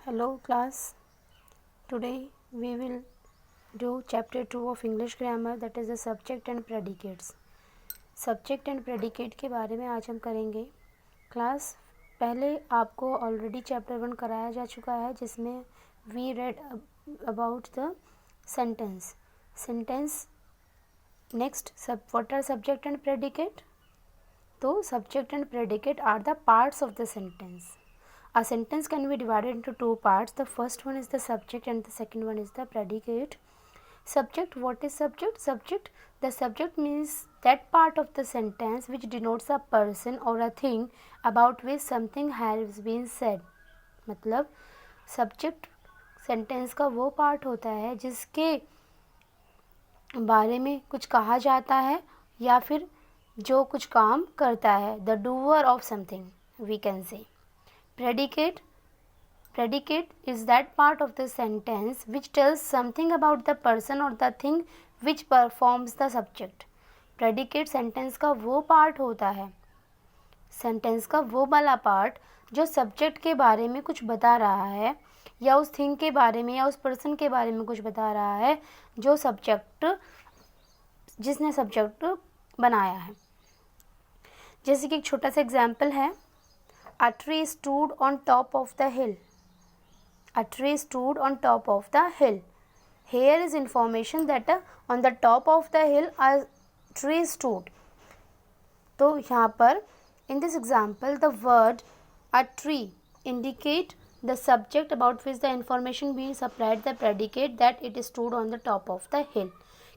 Hello class, today we will do chapter 2 of English grammar, that is the subject and predicates. Subject and predicate के बारे में आज हम करेंगे class. पहले आपको ऑलरेडी चैप्टर 1 कराया जा चुका है जिसमें we read about the sentence. Next what are subject and predicate. तो subject and predicate are the parts of the sentence. A sentence can be divided into two parts. The first one is the subject and the second one is the predicate. Subject, what is subject? The subject means that part of the sentence which denotes a person or a thing about which something has been said. मतलब subject sentence का वो part होता है जिसके बारे में कुछ कहा जाता है या फिर जो कुछ काम करता है. The doer of something we can say. Predicate is that part of the sentence which tells something about the person or the thing which performs the subject. Predicate sentence का वो पार्ट होता है, सेंटेंस का वो वाला part जो subject के बारे में कुछ बता रहा है या उस थिंग के बारे में या उस पर्सन के बारे में कुछ बता रहा है जो जिसने सब्जेक्ट बनाया है. जैसे कि एक छोटा सा एग्जाम्पल है. A tree stood on top of the hill. A tree stood on top of the hill. Here is information that on the top of the hill a tree stood. तो यहाँ पर in this example the word a tree indicate the subject about which the information being supplied the predicate that it stood on the top of the hill.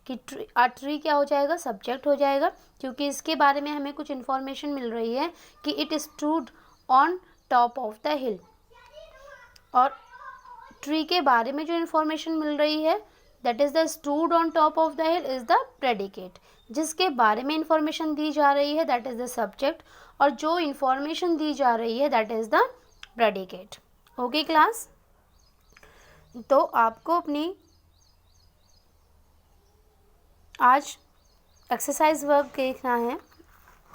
कि a tree क्या हो जाएगा, subject हो जाएगा क्योंकि इसके बारे में हमें कुछ इन्फॉर्मेशन मिल रही है कि it stood on top of the हिल. और ट्री के बारे में जो इन्फॉर्मेशन मिल रही है that is the stood on top of the hill is the predicate. जिसके बारे में इन्फॉर्मेशन दी जा रही है दैट इज़ द सब्जेक्ट और जो इन्फॉर्मेशन दी जा रही है that is the predicate. Okay class, तो आपको अपनी आज एक्सरसाइज वर्क देखना है.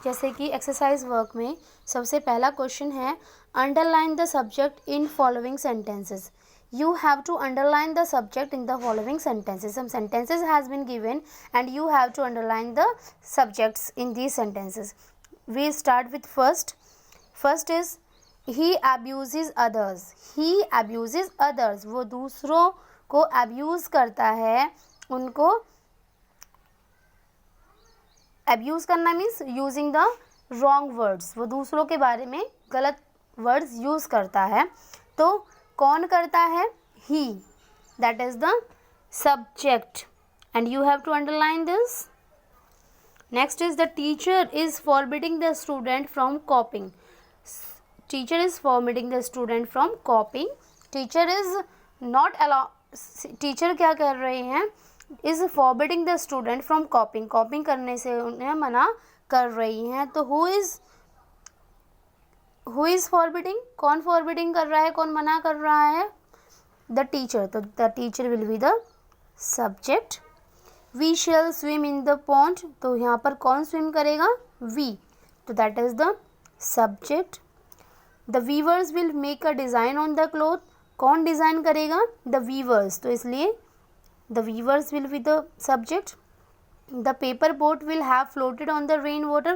जैसे कि एक्सरसाइज वर्क में सबसे पहला क्वेश्चन है underline the subject in following sentences. You have to underline the subject in the following sentences. Some sentences has been given and you have to underline the subjects in these sentences. We start with first is he abuses others. He abuses others, वो दूसरों को abuse करता है. उनको abuse करना means using the wrong words. वो दूसरों के बारे में गलत वर्ड्स यूज़ करता है. तो कौन करता है? He, that is the subject and you have to underline this. Next is the teacher is forbidding the student from copying. Teacher is forbidding the student from copying. Teacher is not allow. Teacher क्या कर रहे हैं? Is forbidding the student from copying. Copying करने से उन्हें मना कर रही हैं. तो हु इज़ फॉरबिडिंग, कौन फॉरबिडिंग कर रहा है, कौन मना कर रहा है? The teacher. तो the teacher will be the subject. We shall swim in the pond. तो यहाँ पर कौन स्विम करेगा? वी. तो that is the subject. The weavers will make a design on the cloth. कौन डिज़ाइन करेगा? The weavers. तो इसलिए the weavers will be the subject. the paper boat will have floated on the rain water.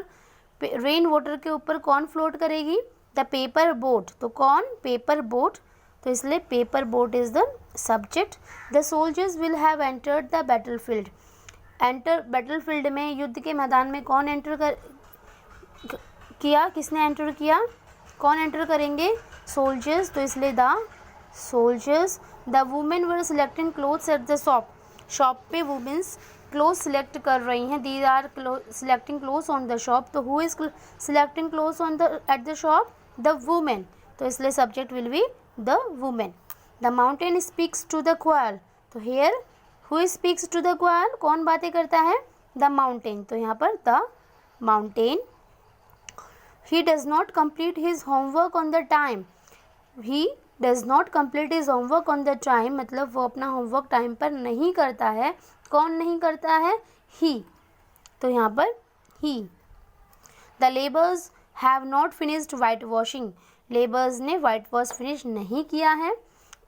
rain water के ऊपर कौन float करेगी? the paper boat. तो कौन? paper boat. तो इसलिए paper boat is the subject. the soldiers will have entered the battlefield. enter battlefield में, युद्ध के मैदान में कौन एंटर किया? किसने एंटर किया? कौन एंटर करेंगे? soldiers. तो इसलिए the soldiers. The women were selecting clothes at the shop. Shop पे वुमेन्स क्लोथ सिलेक्ट कर रही हैं. These are selecting clothes on the shop. तो who is selecting clothes on the at the shop? The women. तो इसलिए subject will be the women. The mountain speaks to the quail. तो here who speaks to the quail, कौन बातें करता है? The mountain. तो यहाँ पर the mountain. He does not complete his homework on the time. He does not complete is homework on the time, मतलब वो अपना होमवर्क टाइम पर नहीं करता है. कौन नहीं करता है? ही. तो यहाँ पर ही. The labours have not finished white washing. Labours ने वाइट वॉश फिनिश नहीं किया है.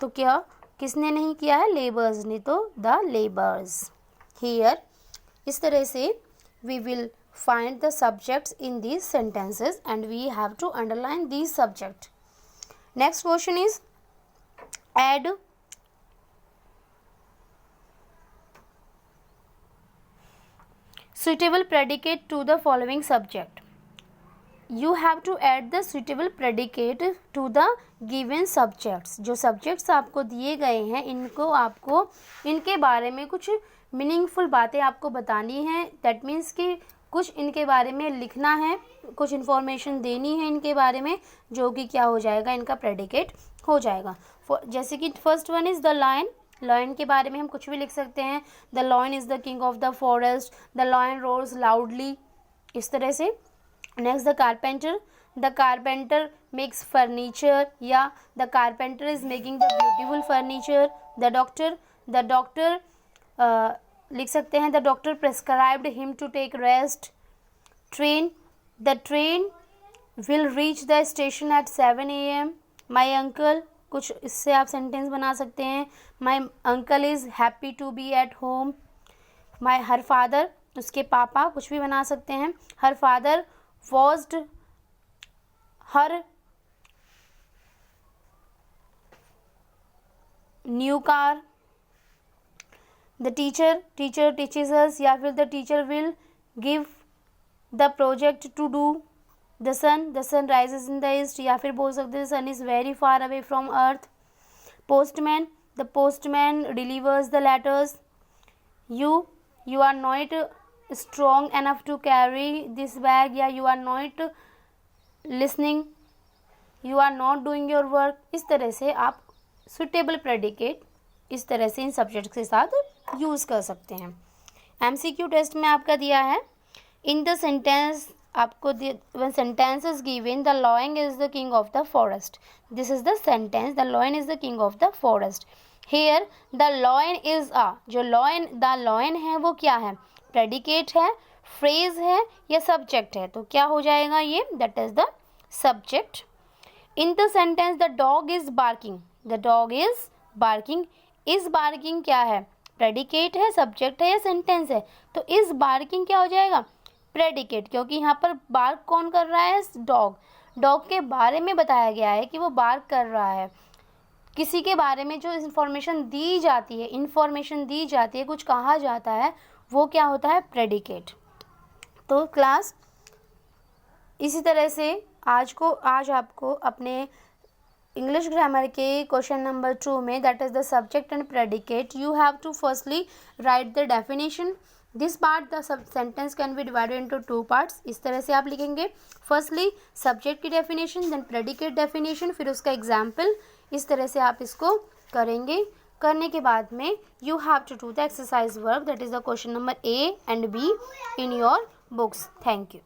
तो क्या किसने नहीं किया है? लेबर्स ने, तो द लेबर्स। हियर इस तरह से we will find the subjects in these sentences and we have to underline these subject. Next question is add suitable predicate to the following subject. You have to add the suitable predicate to the given subjects. जो subjects आपको दिए गए हैं इनको आपको इनके बारे में कुछ मीनिंगफुल बातें आपको बतानी है। दैट मीन्स कि कुछ इनके बारे में लिखना है, कुछ इन्फॉर्मेशन देनी है इनके बारे में, जो कि क्या हो जाएगा? इनका प्रेडिकेट हो जाएगा। जैसे कि first one is the lion. Lion के बारे में हम कुछ भी लिख सकते हैं। The lion is the king of the forest, the lion roars loudly, इस तरह से। Next the carpenter. The carpenter makes furniture, या the carpenter is making the beautiful furniture. The doctor लिख सकते हैं the doctor prescribed him to take rest. Train, the train will reach the station at 7 AM। My uncle, कुछ इससे आप sentence बना सकते हैं। My uncle is happy to be at home. My her father, उसके पापा, कुछ भी बना सकते हैं। Her father washed her new car. The teacher teaches us, या फिर the teacher will give the project to do. The sun rises in the east, या फिर बोल सकते हैं sun is very far away from earth. Postman, the postman delivers the letters. You are not strong enough to carry this bag, या you are not listening, you are not doing your work. इस तरह से आप suitable predicate इस तरह से इन subjects के साथ यूज़ कर सकते हैं। MCQ टेस्ट में आपका दिया है इन द सेंटेंस, आपको one sentence is given the lion is the king of the forest. This is the sentence, the lion is the king of the forest. Here the lion is a, जो the lion है वो क्या है? Predicate है, phrase है, या subject है? तो क्या हो जाएगा ये? That is the subject. In the sentence the dog is barking, the dog is barking. Is barking क्या है? प्रेडिकेट है, सब्जेक्ट है, या सेंटेंस है? तो इज बार्किंग क्या हो जाएगा? प्रेडिकेट, क्योंकि यहाँ पर बार्क कौन कर रहा है? डॉग। डॉग के बारे में बताया गया है कि वो बार्क कर रहा है। किसी के बारे में जो इन्फॉर्मेशन दी जाती है, कुछ कहा जाता है, वो क्या होता है? प्रेडिकेट। तो क्लास इसी तरह से आज आपको अपने इंग्लिश ग्रामर के क्वेश्चन नंबर 2 में, that is the subject and predicate, you have to firstly write the definition. This part the sentence can be divided into 2 parts. इस तरह से आप लिखेंगे, फर्स्टली सब्जेक्ट की डेफिनेशन, देन प्रेडिकेट डेफिनेशन, फिर उसका एग्जाम्पल। इस तरह से आप इसको करेंगे। करने के बाद में you have to do the exercise work, that is the question number A and B in your books. Thank you.